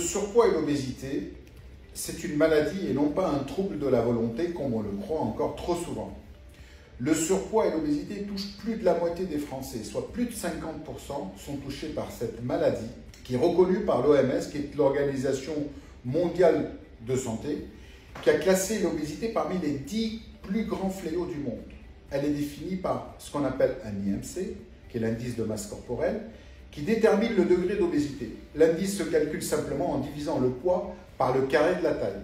surpoids et l'obésité, c'est une maladie et non pas un trouble de la volonté comme on le croit encore trop souvent. Le surpoids et l'obésité touchent plus de la moitié des Français, soit plus de 50% sont touchés par cette maladie qui est reconnue par l'OMS, qui est l'Organisation mondiale de santé, qui a classé l'obésité parmi les 10 plus grands fléaux du monde. Elle est définie par ce qu'on appelle un IMC, qui est l'indice de masse corporelle, qui détermine le degré d'obésité. L'indice se calcule simplement en divisant le poids par le carré de la taille.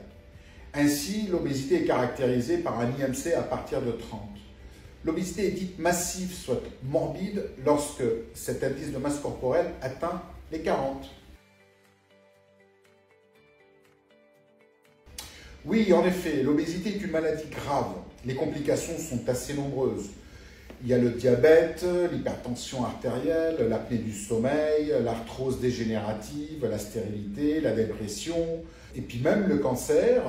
Ainsi, l'obésité est caractérisée par un IMC à partir de 30. L'obésité est dite massive, soit morbide, lorsque cet indice de masse corporelle atteint les 40. Oui, en effet, l'obésité est une maladie grave. Les complications sont assez nombreuses. Il y a le diabète, l'hypertension artérielle, l'apnée du sommeil, l'arthrose dégénérative, la stérilité, la dépression, et puis même le cancer,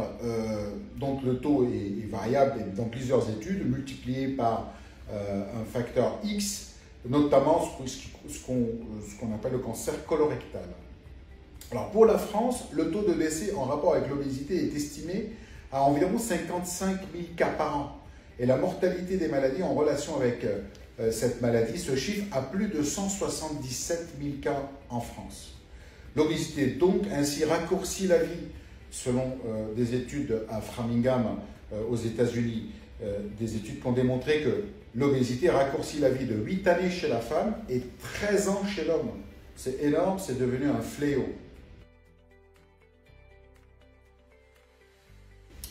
dont le taux est variable dans plusieurs études, multiplié par un facteur X, notamment ce qu'on appelle le cancer colorectal. Alors pour la France, le taux de décès en rapport avec l'obésité est estimé à environ 55 000 cas par an. Et la mortalité des maladies en relation avec cette maladie se chiffre à plus de 177 000 cas en France. L'obésité donc ainsi raccourcit la vie, selon des études à Framingham aux États-Unis, des études qui ont démontré que l'obésité raccourcit la vie de 8 années chez la femme et 13 ans chez l'homme. C'est énorme, c'est devenu un fléau.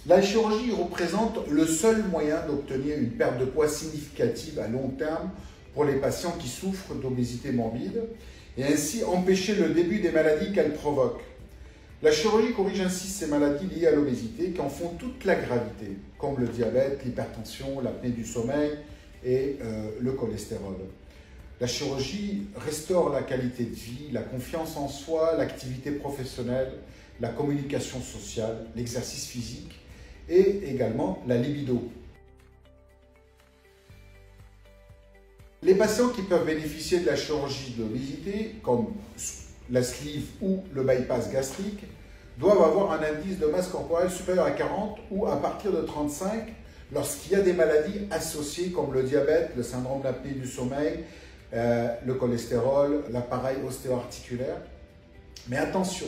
La chirurgie représente le seul moyen d'obtenir une perte de poids significative à long terme pour les patients qui souffrent d'obésité morbide et ainsi empêcher le début des maladies qu'elle provoque. La chirurgie corrige ainsi ces maladies liées à l'obésité qui en font toute la gravité, comme le diabète, l'hypertension, l'apnée du sommeil et le cholestérol. La chirurgie restaure la qualité de vie, la confiance en soi, l'activité professionnelle, la communication sociale, l'exercice physique et également la libido. Les patients qui peuvent bénéficier de la chirurgie de l'obésité, comme la sleeve ou le bypass gastrique, doivent avoir un indice de masse corporelle supérieur à 40 ou à partir de 35 lorsqu'il y a des maladies associées comme le diabète, le syndrome d'apnée du sommeil, le cholestérol, l'appareil ostéo-articulaire. Mais attention,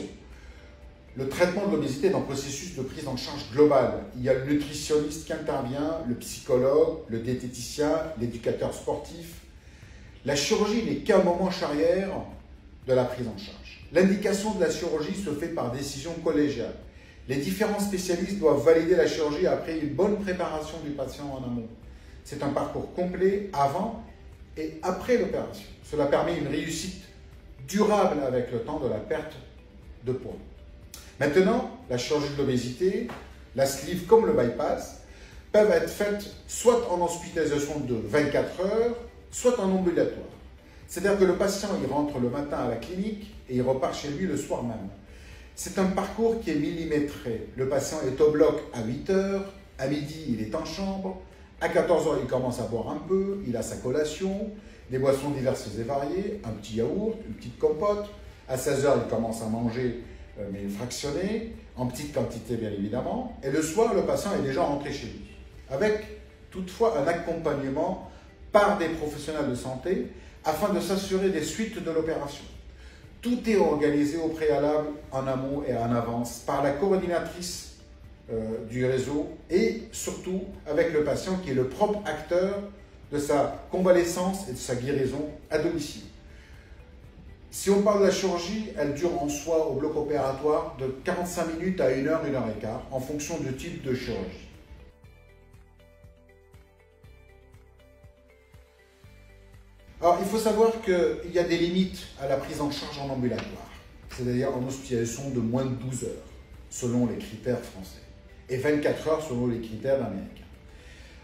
le traitement de l'obésité est un processus de prise en charge globale. Il y a le nutritionniste qui intervient, le psychologue, le diététicien, l'éducateur sportif. La chirurgie n'est qu'un moment charnière de la prise en charge. L'indication de la chirurgie se fait par décision collégiale. Les différents spécialistes doivent valider la chirurgie après une bonne préparation du patient en amont. C'est un parcours complet avant et après l'opération. Cela permet une réussite durable avec le temps de la perte de poids. Maintenant, la chirurgie de l'obésité, la sleeve comme le bypass, peuvent être faites soit en hospitalisation de 24 heures, soit en ambulatoire. C'est-à-dire que le patient, il rentre le matin à la clinique et il repart chez lui le soir même. C'est un parcours qui est millimétré. Le patient est au bloc à 8 heures, à midi, il est en chambre, à 14 heures, il commence à boire un peu, il a sa collation, des boissons diverses et variées, un petit yaourt, une petite compote. À 16 heures, il commence à manger, mais fractionné, en petite quantité bien évidemment. Et le soir, le patient est déjà rentré chez lui, avec toutefois un accompagnement par des professionnels de santé afin de s'assurer des suites de l'opération. Tout est organisé au préalable, en amont et en avance, par la coordinatrice du réseau et surtout avec le patient qui est le propre acteur de sa convalescence et de sa guérison à domicile. Si on parle de la chirurgie, elle dure en soi au bloc opératoire de 45 minutes à 1 heure, 1 heure et quart, en fonction du type de chirurgie. Alors, il faut savoir qu'il y a des limites à la prise en charge en ambulatoire, c'est-à-dire en hospitalisation de moins de 12 heures, selon les critères français, et 24 heures selon les critères américains.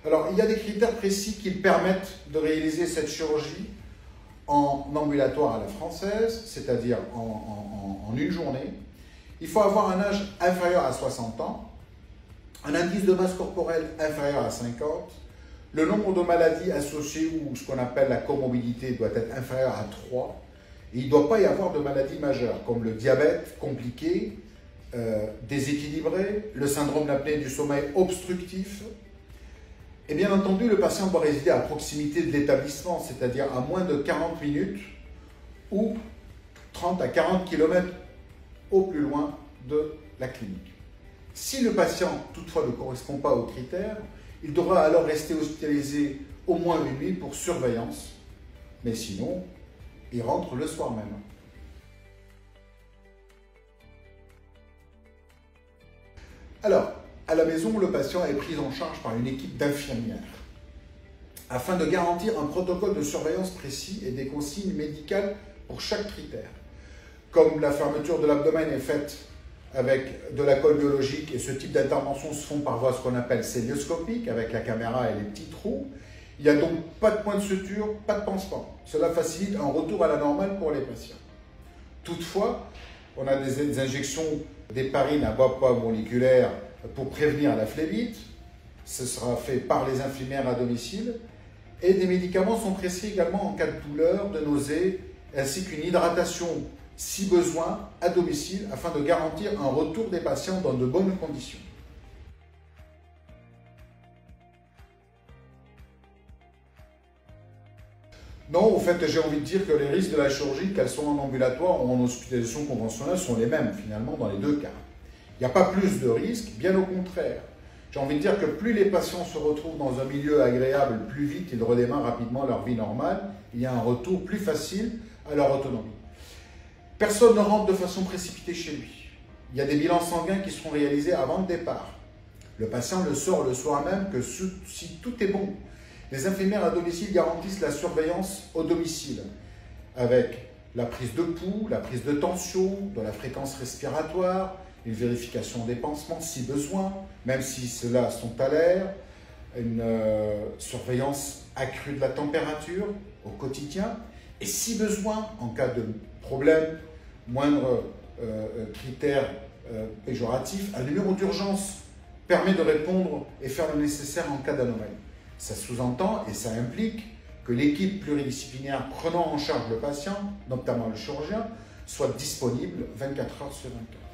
Alors, il y a des critères précis qui permettent de réaliser cette chirurgie en ambulatoire à la française, c'est-à-dire en une journée. Il faut avoir un âge inférieur à 60 ans, un indice de masse corporelle inférieur à 50, le nombre de maladies associées ou ce qu'on appelle la comorbidité doit être inférieur à 3, Et il ne doit pas y avoir de maladies majeures, comme le diabète compliqué, déséquilibré, le syndrome d'apnée du sommeil obstructif. Et bien entendu, le patient doit résider à proximité de l'établissement, c'est-à-dire à moins de 40 minutes ou 30 à 40 km au plus loin de la clinique. Si le patient, toutefois, ne correspond pas aux critères, il devra alors rester hospitalisé au moins 8 nuits pour surveillance, mais sinon, il rentre le soir même. Alors, à la maison, le patient est pris en charge par une équipe d'infirmières afin de garantir un protocole de surveillance précis et des consignes médicales pour chaque critère. Comme la fermeture de l'abdomen est faite avec de la colle biologique et ce type d'intervention se font par voie ce qu'on appelle célioscopique avec la caméra et les petits trous, il n'y a donc pas de point de suture, pas de pansement. Cela facilite un retour à la normale pour les patients. Toutefois, on a des injections d'héparine à bas poids moléculaire pour prévenir la phlébite. Ce sera fait par les infirmières à domicile. Et des médicaments sont prescrits également en cas de douleur, de nausée, ainsi qu'une hydratation, si besoin, à domicile, afin de garantir un retour des patients dans de bonnes conditions. Non, au fait, j'ai envie de dire que les risques de la chirurgie, qu'elles soient en ambulatoire ou en hospitalisation conventionnelle, sont les mêmes, finalement, dans les deux cas. Il n'y a pas plus de risques, bien au contraire. J'ai envie de dire que plus les patients se retrouvent dans un milieu agréable, plus vite ils redémarrent rapidement leur vie normale. Il y a un retour plus facile à leur autonomie. Personne ne rentre de façon précipitée chez lui. Il y a des bilans sanguins qui seront réalisés avant le départ. Le patient le sort le soir même que si tout est bon. Les infirmières à domicile garantissent la surveillance au domicile avec la prise de pouls, la prise de tension, de la fréquence respiratoire, une vérification des pansements si besoin, même si ceux-là sont à l'air, une surveillance accrue de la température au quotidien, et si besoin, en cas de problème, moindre critère péjoratif, un numéro d'urgence permet de répondre et faire le nécessaire en cas d'anomalie. Ça sous-entend et ça implique que l'équipe pluridisciplinaire prenant en charge le patient, notamment le chirurgien, soit disponible 24 heures sur 24.